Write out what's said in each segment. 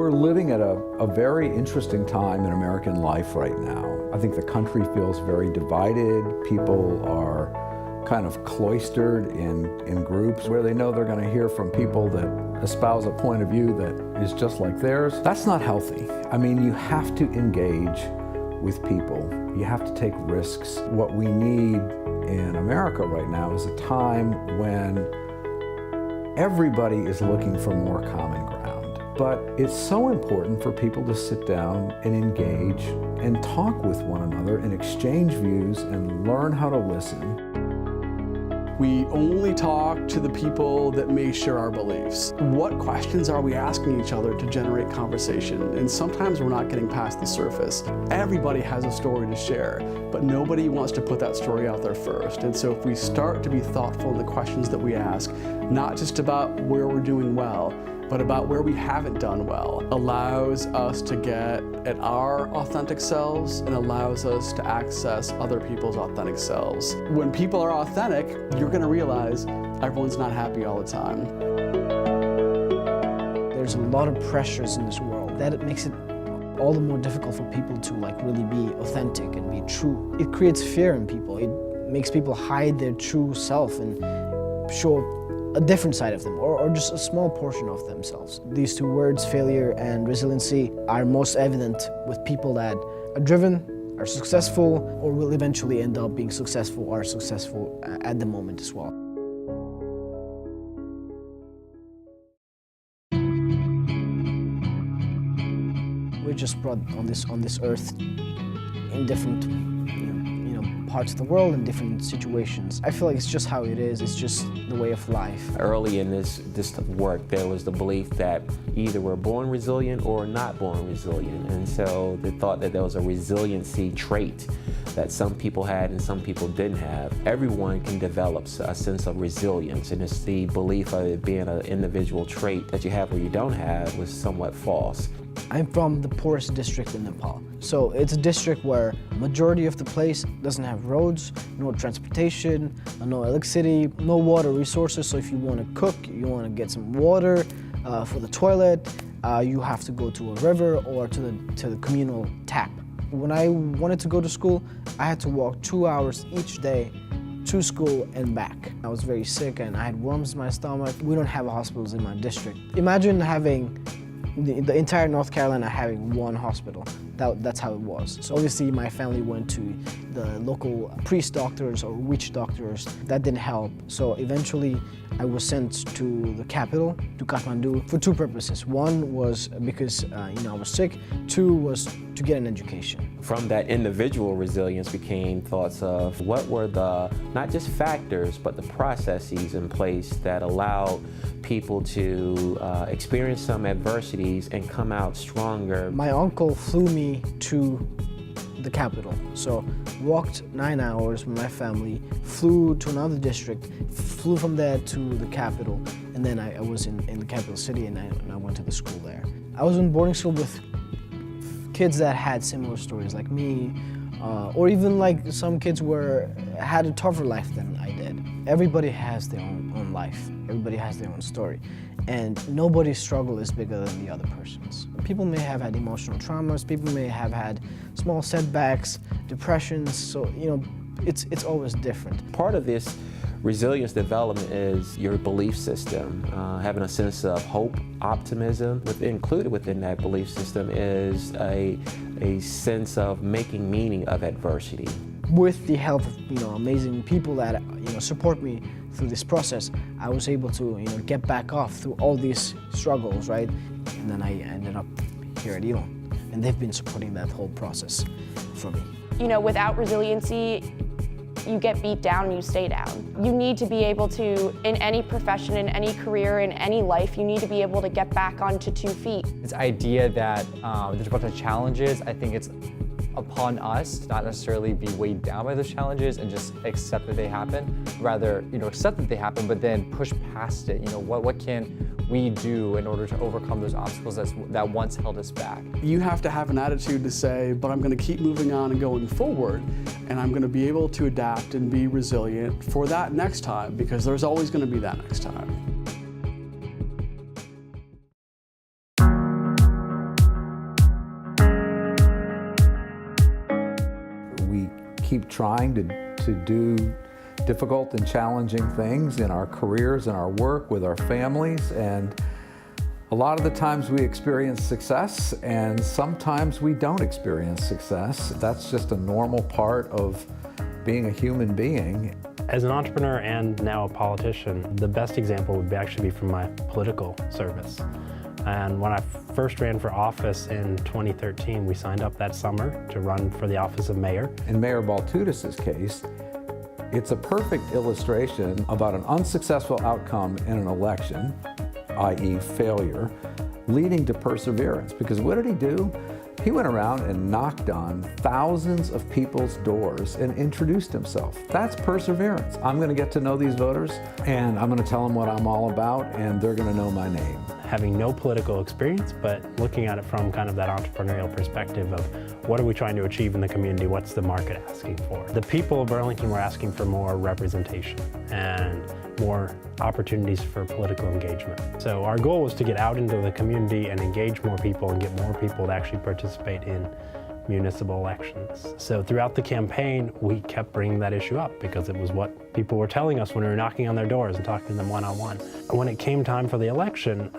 We're living at a very interesting time in American life right now. I think the country feels very divided. People are kind of cloistered in groups where they know they're going to hear from people that espouse a point of view that is just like theirs. That's not healthy. I mean, you have to engage with people. You have to take risks. What we need in America right now is a time when everybody is looking for more common ground. But it's so important for people to sit down and engage and talk with one another and exchange views and learn how to listen. We only talk to the people that may share our beliefs. What questions are we asking each other to generate conversation? And sometimes we're not getting past the surface. Everybody has a story to share, but nobody wants to put that story out there first. And so if we start to be thoughtful in the questions that we ask, not just about where we're doing well, but about where we haven't done well, allows us to get at our authentic selves and allows us to access other people's authentic selves. When people are authentic, you're gonna realize everyone's not happy all the time. There's a lot of pressures in this world that it makes it all the more difficult for people to really be authentic and be true. It creates fear in people. It makes people hide their true self and show a different side of them, or just a small portion of themselves. These two words, failure and resiliency, are most evident with people that are driven, are successful, or will eventually end up being successful or are successful at the moment as well. We're just brought on this earth in different parts of the world in different situations. I feel like it's just how it is. It's just the way of life. Early in this work, there was the belief that either we're born resilient or not born resilient. And so the thought that there was a resiliency trait that some people had and some people didn't have. Everyone can develop a sense of resilience, and it's the belief of it being an individual trait that you have or you don't have was somewhat false. I'm from the poorest district in Nepal. So it's a district where majority of the place doesn't have roads, no transportation, no electricity, no water resources. So if you want to cook, you want to get some water for the toilet, you have to go to a river or to the communal tap. When I wanted to go to school, I had to walk 2 hours each day to school and back. I was very sick and I had worms in my stomach. We don't have hospitals in my district. Imagine having the entire North Carolina having one hospital. That's how it was. So obviously my family went to the local priest doctors or witch doctors. That didn't help. So eventually I was sent to the capital, to Kathmandu, for two purposes. One was because I was sick. Two was to get an education. From that individual resilience became thoughts of what were the, not just factors, but the processes in place that allowed people to experience some adversities and come out stronger. My uncle flew me to the capital. So walked 9 hours with my family, flew to another district, flew from there to the capital, and then I was in the capital city and I went to the school there. I was in boarding school with kids that had similar stories like me, or even like some kids had a tougher life than I did. Everybody has their own life. Everybody has their own story. And nobody's struggle is bigger than the other person's. People may have had emotional traumas, people may have had small setbacks, depressions, so it's always different. Part of this resilience development is your belief system, having a sense of hope, optimism. Included within that belief system is a sense of making meaning of adversity. With the help of amazing people that support me through this process, I was able to get back off through all these struggles, right? And then I ended up here at Elon, and they've been supporting that whole process for me. Without resiliency, you get beat down and you stay down. You need to be able to, in any profession, in any career, in any life, you need to be able to get back onto 2 feet. This idea that there's a bunch of challenges, I think it's upon us to not necessarily be weighed down by those challenges and just accept that they happen. Rather, accept that they happen, but then push past it. What can we do in order to overcome those obstacles that once held us back? You have to have an attitude to say, but I'm going to keep moving on and going forward, and I'm going to be able to adapt and be resilient for that next time, because there's always going to be that next time. keep trying to do difficult and challenging things in our careers and our work with our families, and a lot of the times we experience success and sometimes we don't experience success. That's just a normal part of being a human being. As an entrepreneur and now a politician, the best example would actually be from my political service. And when I first ran for office in 2013, we signed up that summer to run for the office of mayor. In Mayor Baltudis's case, it's a perfect illustration about an unsuccessful outcome in an election, i.e. failure, leading to perseverance. Because what did he do? He went around and knocked on thousands of people's doors and introduced himself. That's perseverance. I'm going to get to know these voters, and I'm going to tell them what I'm all about, and they're going to know my name. Having no political experience, but looking at it from kind of that entrepreneurial perspective of what are we trying to achieve in the community, what's the market asking for. The people of Burlington were asking for more representation and more opportunities for political engagement. So our goal was to get out into the community and engage more people and get more people to actually participate in municipal elections. So throughout the campaign, we kept bringing that issue up because it was what people were telling us when we were knocking on their doors and talking to them one-on-one. When it came time for the election,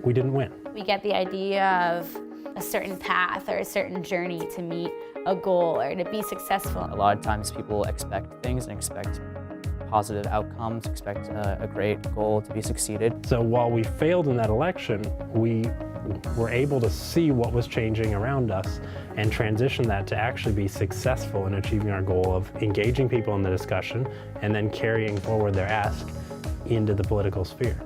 we didn't win. We get the idea of a certain path or a certain journey to meet a goal or to be successful. A lot of times people expect things and expect positive outcomes, expect a great goal to be succeeded. So while we failed in that election, we were able to see what was changing around us and transition that to actually be successful in achieving our goal of engaging people in the discussion and then carrying forward their ask into the political sphere.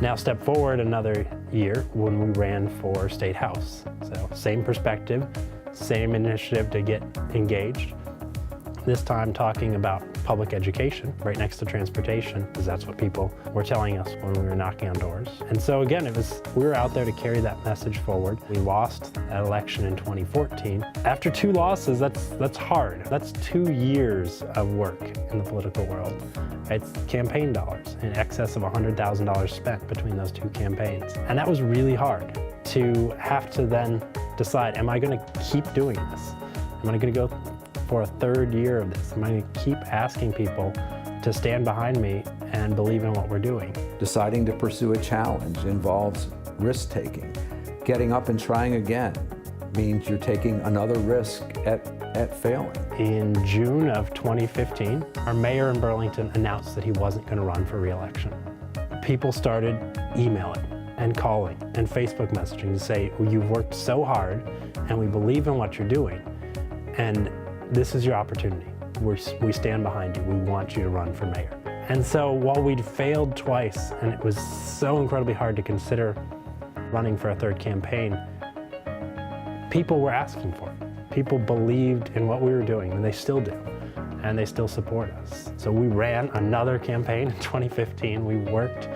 Now step forward another year when we ran for State House. So same perspective, same initiative to get engaged. This time talking about public education right next to transportation, because that's what people were telling us when we were knocking on doors. And so again, we were out there to carry that message forward. We lost that election in 2014. After 2 losses, that's hard. That's 2 years of work in the political world. It's campaign dollars, in excess of $100,000 spent between those 2 campaigns. And that was really hard to have to then decide, am I gonna keep doing this? Am I gonna go for a 3rd year of this? Am I going to keep asking people to stand behind me and believe in what we're doing? Deciding to pursue a challenge involves risk-taking. Getting up and trying again means you're taking another risk at failing. In June of 2015, our mayor in Burlington announced that he wasn't going to run for re-election. People started emailing and calling and Facebook messaging to say, you've worked so hard and we believe in what you're doing, and this is your opportunity. We stand behind you. We want you to run for mayor. And so while we'd failed twice and it was so incredibly hard to consider running for a 3rd campaign, people were asking for it. People believed in what we were doing, and they still do, and they still support us. So we ran another campaign in 2015. We worked,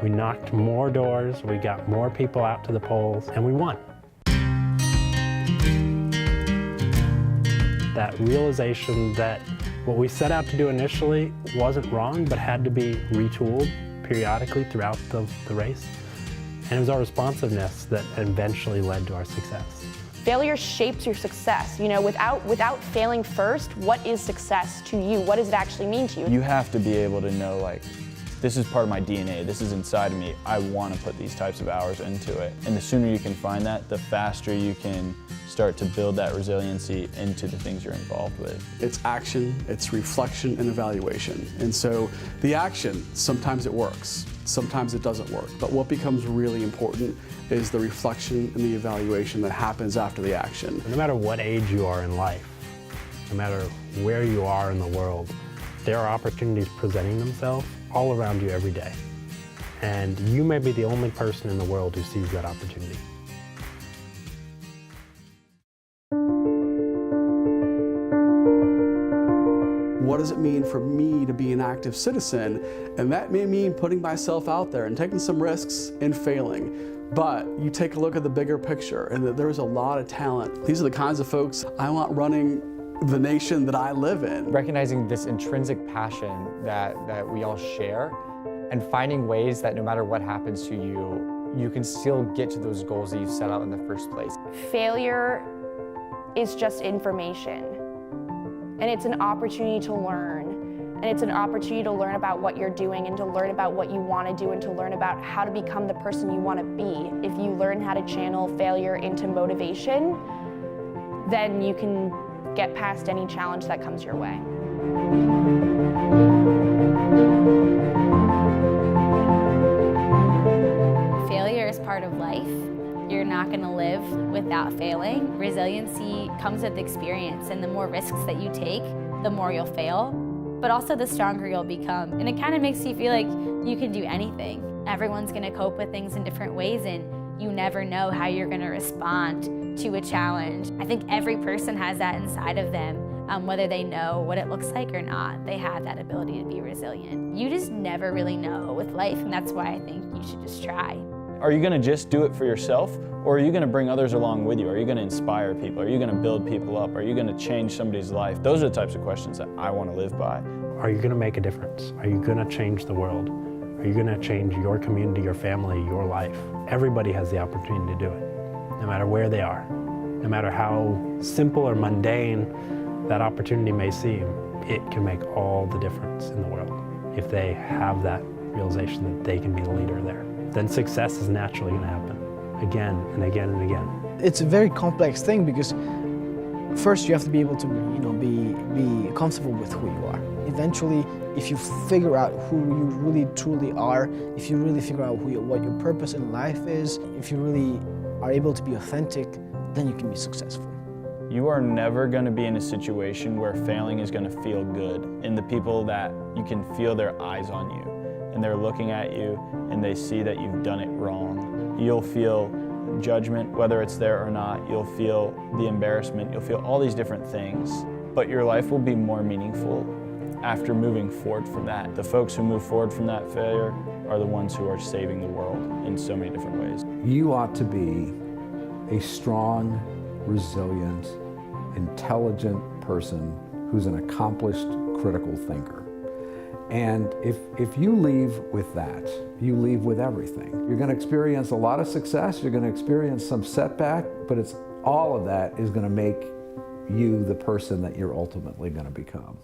we knocked more doors, we got more people out to the polls, and we won. That realization that what we set out to do initially wasn't wrong, but had to be retooled periodically throughout the race. And it was our responsiveness that eventually led to our success. Failure shapes your success. You know, without failing first, what is success to you? What does it actually mean to you? You have to be able to know, like, this is part of my DNA, this is inside of me, I want to put these types of hours into it. And the sooner you can find that, the faster you can start to build that resiliency into the things you're involved with. It's action, it's reflection and evaluation. And so the action, sometimes it works, sometimes it doesn't work. But what becomes really important is the reflection and the evaluation that happens after the action. No matter what age you are in life, no matter where you are in the world, there are opportunities presenting themselves all around you every day. And you may be the only person in the world who sees that opportunity. What does it mean for me to be an active citizen? And that may mean putting myself out there and taking some risks and failing. But you take a look at the bigger picture and that there's a lot of talent. These are the kinds of folks I want running the nation that I live in. Recognizing this intrinsic passion that we all share and finding ways that no matter what happens to you, you can still get to those goals that you set out in the first place. Failure is just information. And it's an opportunity to learn. And it's an opportunity to learn about what you're doing and to learn about what you want to do and to learn about how to become the person you want to be. If you learn how to channel failure into motivation, then you can get past any challenge that comes your way. Failure is part of life. You're not going to live without failing. Resiliency comes with experience, and the more risks that you take, the more you'll fail, but also the stronger you'll become. And it kind of makes you feel like you can do anything. Everyone's going to cope with things in different ways, and you never know how you're going to respond to a challenge. I think every person has that inside of them, whether they know what it looks like or not. They have that ability to be resilient. You just never really know with life, and that's why I think you should just try. Are you going to just do it for yourself, or are you going to bring others along with you? Are you going to inspire people? Are you going to build people up? Are you going to change somebody's life? Those are the types of questions that I want to live by. Are you going to make a difference? Are you going to change the world? Are you going to change your community, your family, your life? Everybody has the opportunity to do it, no matter where they are. No matter how simple or mundane that opportunity may seem, it can make all the difference in the world if they have that realization that they can be the leader there. Then success is naturally going to happen again and again and again. It's a very complex thing because first you have to be able to, be comfortable with who you are. Eventually, if you figure out who you really truly are, if you really figure out what your purpose in life is, if you really are able to be authentic, then you can be successful. You are never going to be in a situation where failing is going to feel good. And the people that you can feel their eyes on you, and they're looking at you and they see that you've done it wrong. You'll feel judgment, whether it's there or not. You'll feel the embarrassment. You'll feel all these different things. But your life will be more meaningful after moving forward from that. The folks who move forward from that failure are the ones who are saving the world in so many different ways. You ought to be a strong, resilient, intelligent person who's an accomplished critical thinker. And if you leave with that, you leave with everything. You're going to experience a lot of success, you're going to experience some setback, but all of that is going to make you the person that you're ultimately going to become.